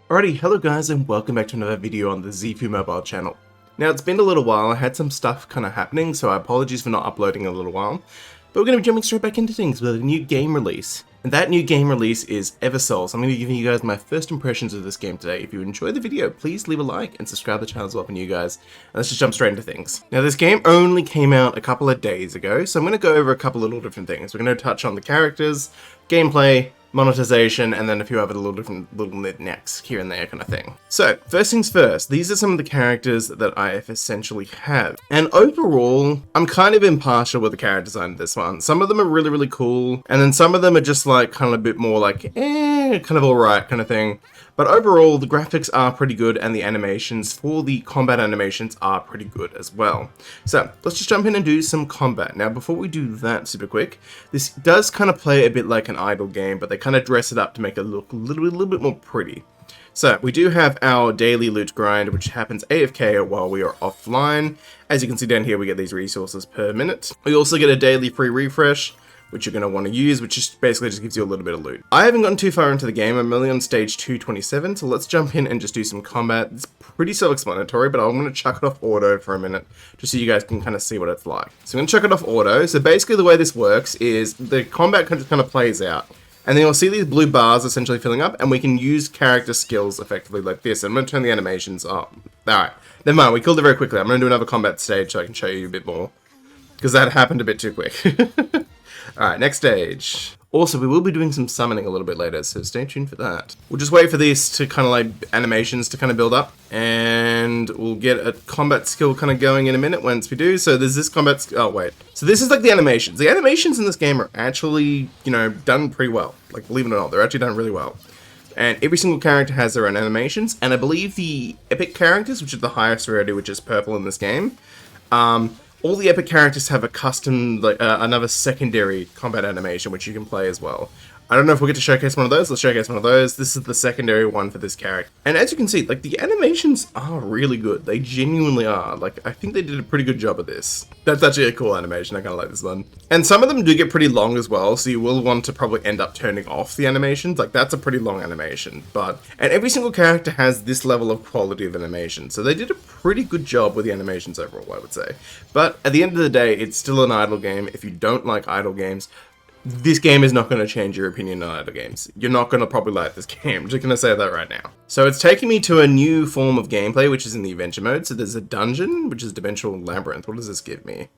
Alrighty, hello guys and welcome back to another video on the 𝙀𝙋𝙋𝘼𝙉 channel. Now it's been a little while, I had some stuff kind of happening, so apologies for not uploading a little while. But we're going to be jumping straight back into things with a new game release. And that new game release is Eversoul, so I'm going to be giving you guys my first impressions of this game today. If you enjoyed the video, please leave a like and subscribe to the channel as well for new guys. And let's just jump straight into things. Now this game only came out a couple of days ago, so I'm going to go over a couple of little different things. We're going to touch on the characters, gameplay, monetization, and then a few other little knickknacks here and there kind of thing. So, first things first, these are some of the characters that I essentially have. And overall, I'm kind of impartial with the character design of this one. Some of them are really, really cool, and then some of them are just like kind of a bit more like, kind of alright kind of thing. But overall, the graphics are pretty good, and the animations for the combat animations are pretty good as well. So, let's just jump in and do some combat. Now, before we do that super quick, this does kind of play a bit like an idle game, but they kind of dress it up to make it look a little bit more pretty. So, we do have our daily loot grind, which happens AFK while we are offline. As you can see down here, we get these resources per minute. We also get a daily free refresh, which you're going to want to use, which just basically just gives you a little bit of loot. I haven't gotten too far into the game. I'm only on stage 227, so let's jump in and just do some combat. It's pretty self-explanatory, but I'm going to chuck it off auto for a minute, just so you guys can kind of see what it's like. So I'm going to chuck it off auto. So basically the way this works is the combat just kind of plays out. And then you'll see these blue bars essentially filling up, and we can use character skills effectively like this. I'm going to turn the animations up. Alright, never mind, we killed it very quickly. I'm going to do another combat stage so I can show you a bit more, because that happened a bit too quick. Alright, next stage. Also, we will be doing some summoning a little bit later, so stay tuned for that. We'll just wait for these to kind of like animations to kind of build up, and we'll get a combat skill kind of going in a minute once we do. So there's this combat oh wait. So this is like the animations. The animations in this game are actually, you know, done pretty well. Like, believe it or not, they're actually done really well. And every single character has their own animations, and I believe the epic characters, which is the highest rarity, which is purple in this game, all the epic characters have a custom, like, another secondary combat animation, which you can play as well. I don't know if we'll get to showcase one of those. Let's showcase one of those. This is the secondary one for this character. And as you can see, like, the animations are really good. They genuinely are. Like, I think they did a pretty good job of this. That's actually a cool animation. I kind of like this one. And some of them do get pretty long as well, so you will want to probably end up turning off the animations. Like, that's a pretty long animation. And every single character has this level of quality of animation. So they did a pretty good job with the animations overall, I would say. But at the end of the day, it's still an idle game. If you don't like idle games, this game is not going to change your opinion on idle games. You're not going to probably like this game. I'm just going to say that right now. So it's taking me to a new form of gameplay, which is in the adventure mode. So there's a dungeon, which is Dimensional Labyrinth. What does this give me?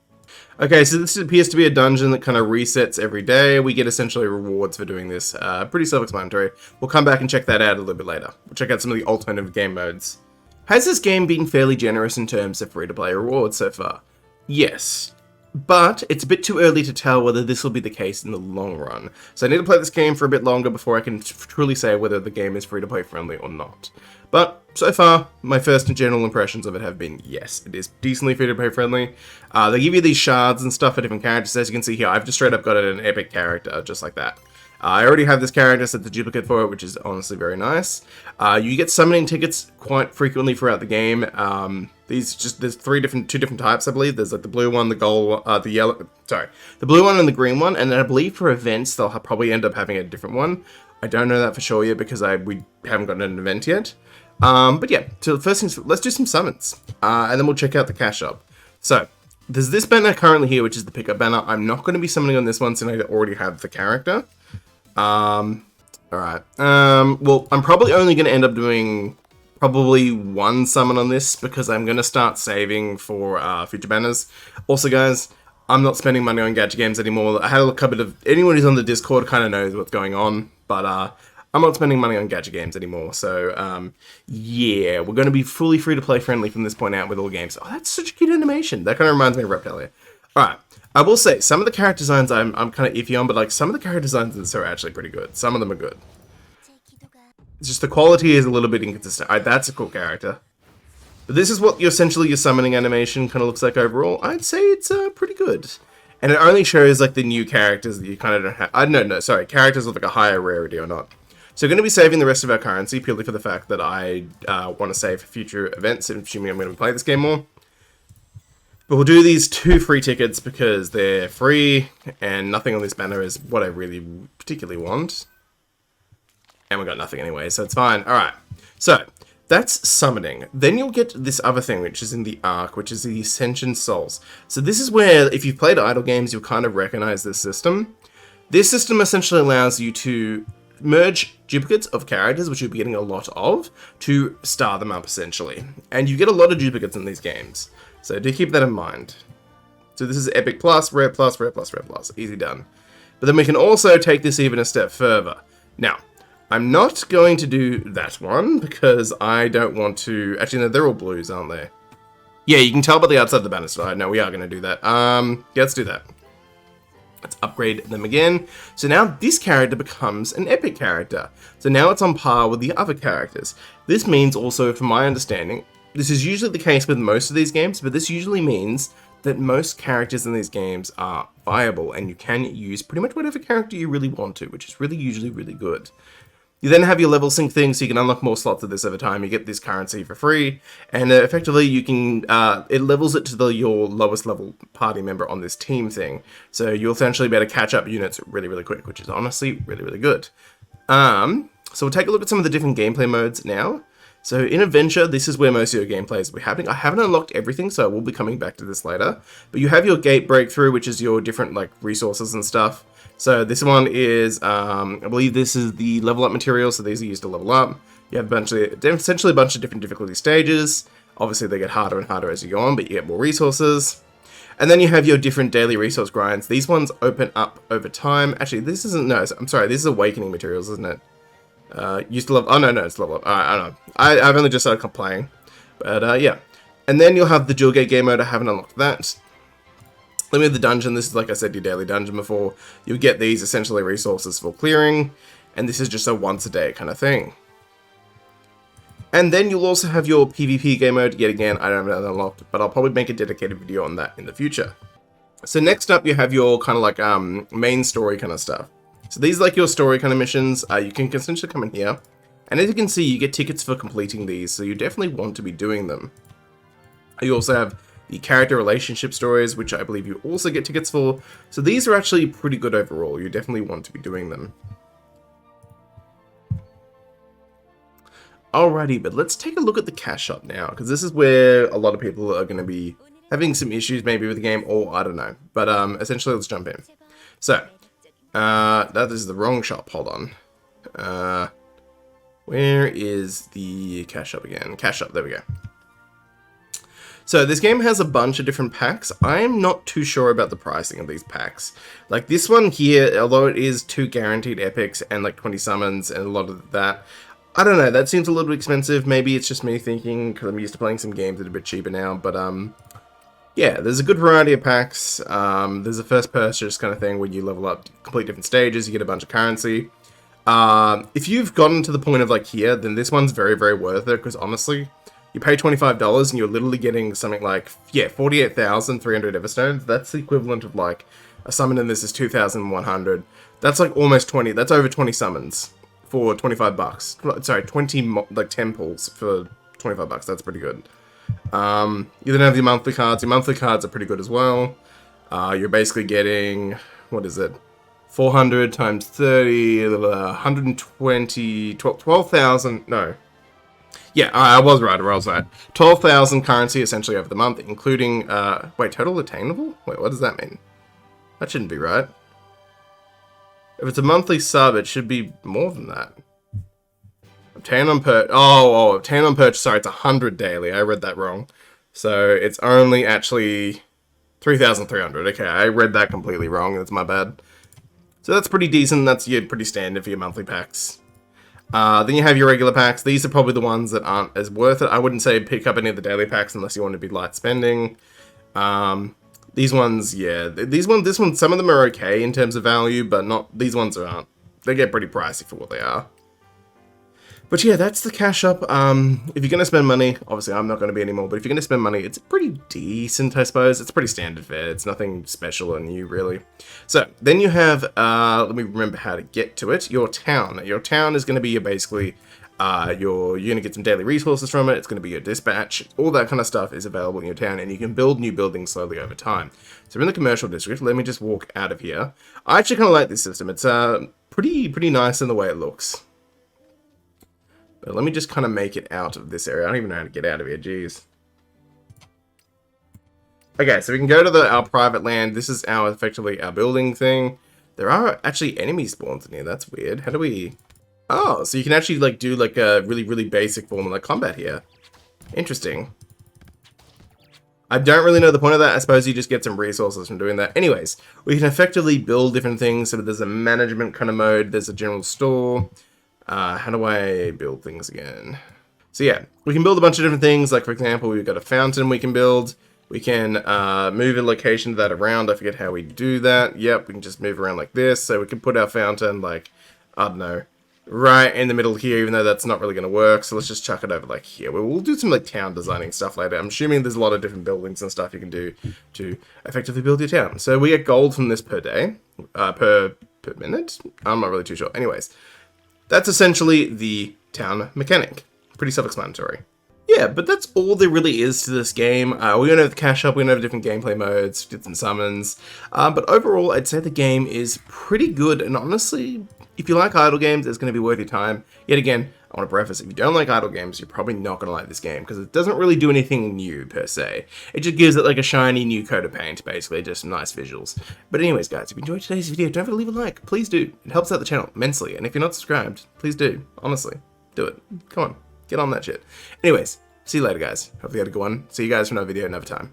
Okay, so this appears to be a dungeon that kind of resets every day. We get essentially rewards for doing this. Pretty self-explanatory. We'll come back and check that out a little bit later. We'll check out some of the alternative game modes. Has this game been fairly generous in terms of free-to-play rewards so far? Yes. But it's a bit too early to tell whether this will be the case in the long run. So I need to play this game for a bit longer before I can truly say whether the game is free-to-play friendly or not. But so far, my first and general impressions of it have been, yes, it is decently free-to-play friendly. They give you these shards and stuff for different characters. As you can see here, I've just straight up got an epic character, just like that. I already have this character set the duplicate for it, which is honestly very nice. You get summoning tickets quite frequently throughout the game. There's two different types, I believe. There's like the blue one, the gold, the blue one and the green one. And then I believe for events, they'll probably end up having a different one. I don't know that for sure yet because we haven't gotten an event yet. But yeah, so the first things, let's do some summons. And then we'll check out the cash shop. So there's this banner currently here, which is the pickup banner. I'm not going to be summoning on this one since I already have the character. Alright. Well, I'm probably only going to end up doing probably one summon on this because I'm going to start saving for future banners. Also, guys, I'm not spending money on gacha games anymore. I had a look a bit of anyone who's on the Discord kind of knows what's going on, but I'm not spending money on gacha games anymore. So, yeah, we're going to be fully free to play friendly from this point out with all games. Oh, that's such a cute animation. That kind of reminds me of Reptilia. Alright. I will say, some of the character designs I'm kind of iffy on, but like some of the character designs in this are actually pretty good. Some of them are good. It's just the quality is a little bit inconsistent. Alright, that's a cool character. But this is what essentially your summoning animation kind of looks like overall. I'd say it's pretty good. And it only shows like the new characters that you kind of don't have. I don't know, sorry, characters with like a higher rarity or not. So we're going to be saving the rest of our currency purely for the fact that I want to save for future events, assuming I'm going to play this game more. But we'll do these 2 free tickets because they're free and nothing on this banner is what I really particularly want. And we got nothing anyway, so it's fine. Alright. So, that's summoning. Then you'll get this other thing, which is in the Arc, which is the Ascension Souls. So this is where, if you've played idle games, you'll kind of recognize this system. This system essentially allows you to merge duplicates of characters, which you'll be getting a lot of, to star them up, essentially. And you get a lot of duplicates in these games. So do keep that in mind. So this is Epic Plus, Rare Plus, Rare Plus, Rare Plus. Easy done. But then we can also take this even a step further. Now, I'm not going to do that one, because I don't want to... Actually, no, they're all blues, aren't they? Yeah, you can tell by the outside of the banister. No, we are going to do that. Yeah, let's do that. Let's upgrade them again. So now this character becomes an epic character. So now it's on par with the other characters. This means also, from my understanding, this is usually the case with most of these games, but this usually means that most characters in these games are viable, and you can use pretty much whatever character you really want to, which is really usually really good. You then have your level sync thing, so you can unlock more slots of this over time. You get this currency for free, and effectively you can, it levels it to your lowest level party member on this team thing. So you'll essentially be able to catch up units really, really quick, which is honestly really, really good. So we'll take a look at some of the different gameplay modes now. So in Adventure, this is where most of your gameplay is happening. I haven't unlocked everything, so I will be coming back to this later. But you have your gate breakthrough, which is your different like resources and stuff. So this one is, I believe this is the level up materials, so these are used to level up. You have essentially a bunch of different difficulty stages. Obviously they get harder and harder as you go on, but you get more resources. And then you have your different daily resource grinds. These ones open up over time. Actually, this isn't, no, I'm sorry, this is awakening materials, isn't it? Used to level, oh no, it's level up. I don't know. I've only just started playing. But yeah. And then you'll have the dual gate game mode. I haven't unlocked that. Then we have the dungeon. This is, like I said, your daily dungeon before. You'll get these essentially resources for clearing, and this is just a once a day kind of thing. And then you'll also have your PvP game mode. Yet again, I don't have that unlocked, but I'll probably make a dedicated video on that in the future. So next up, you have your kind of like main story kind of stuff. So these are like your story kind of missions. You can essentially come in here, and as you can see, you get tickets for completing these, so you definitely want to be doing them. You also have the character relationship stories, which I believe you also get tickets for. So these are actually pretty good overall. You definitely want to be doing them. Alrighty, but let's take a look at the cash shop now, because this is where a lot of people are going to be having some issues maybe with the game, or I don't know. But essentially, let's jump in. So, this is the wrong shop. Hold on. Where is the cash shop again? Cash shop, there we go. So this game has a bunch of different packs. I am not too sure about the pricing of these packs. Like this one here, although it is 2 guaranteed epics and like 20 summons and a lot of that, I don't know, that seems a little bit expensive. Maybe it's just me thinking, because I'm used to playing some games that are a bit cheaper now, but yeah, there's a good variety of packs. There's a first purchase kind of thing where you level up, complete different stages, you get a bunch of currency. If you've gotten to the point of like here, then this one's very, very worth it, because honestly, you pay $25 and you're literally getting something like, yeah, 48,300 Everstones. That's the equivalent of like, a summon in this is 2,100. That's like almost 20, that's over 20 summons for 25 bucks. Sorry, 20, like 10 pulls for 25 bucks. That's pretty good. You then have your monthly cards. Your monthly cards are pretty good as well. You're basically getting, what is it? 400 times 30, 120, 12,000, no. Yeah, I was right. 12,000 currency essentially over the month, including, wait, total attainable? Wait, what does that mean? That shouldn't be right. If it's a monthly sub, it should be more than that. Obtain on obtain on purchase, sorry, it's 100 daily. I read that wrong. So it's only actually 3,300. Okay, I read that completely wrong. That's my bad. So that's pretty decent. That's pretty standard for your monthly packs. Then you have your regular packs. These are probably the ones that aren't as worth it. I wouldn't say pick up any of the daily packs unless you want to be light spending. These ones, yeah, this one, some of them are okay in terms of value, but not, these ones aren't. They get pretty pricey for what they are. But yeah, that's the cash shop. If you're going to spend money, obviously I'm not going to be anymore, but if you're going to spend money, it's pretty decent, I suppose. It's pretty standard fare. It's nothing special or new, really. So then you have, let me remember how to get to it, your town. Your town is going to be your, basically, you're going to get some daily resources from it. It's going to be your dispatch. All that kind of stuff is available in your town, and you can build new buildings slowly over time. So we're in the commercial district. Let me just walk out of here. I actually kind of like this system. It's pretty nice in the way it looks. But let me just kind of make it out of this area. I don't even know how to get out of here, jeez. Okay, so we can go to our private land. This is effectively our building thing. There are actually enemy spawns in here. That's weird. How do we... Oh, so you can actually like do like a really, really basic form of like combat here. Interesting. I don't really know the point of that. I suppose you just get some resources from doing that. Anyways, we can effectively build different things. So there's a management kind of mode. There's a general store. How do I build things again? So yeah, we can build a bunch of different things. Like for example, we've got a fountain we can build. We can move a location of that around. I forget how we do that. Yep, we can just move around like this. So we can put our fountain like, I don't know, right in the middle here, even though that's not really going to work. So let's just chuck it over like here. We'll do some like town designing stuff later. I'm assuming there's a lot of different buildings and stuff you can do to effectively build your town. So we get gold from this per day, per minute. I'm not really too sure. Anyways, that's essentially the town mechanic. Pretty self-explanatory. Yeah, but that's all there really is to this game. We're going to have the cash up, we're going to have different gameplay modes, different summons. But overall, I'd say the game is pretty good. And honestly, if you like idle games, it's going to be worth your time. Yet again, I want to preface, if you don't like idle games, you're probably not going to like this game, because it doesn't really do anything new, per se. It just gives it like a shiny new coat of paint, basically, just some nice visuals. But anyways, guys, if you enjoyed today's video, don't forget to leave a like. Please do. It helps out the channel immensely. And if you're not subscribed, please do. Honestly, do it. Come on, get on that shit. Anyways, see you later, guys. Hope you had a good one. See you guys for another video another time.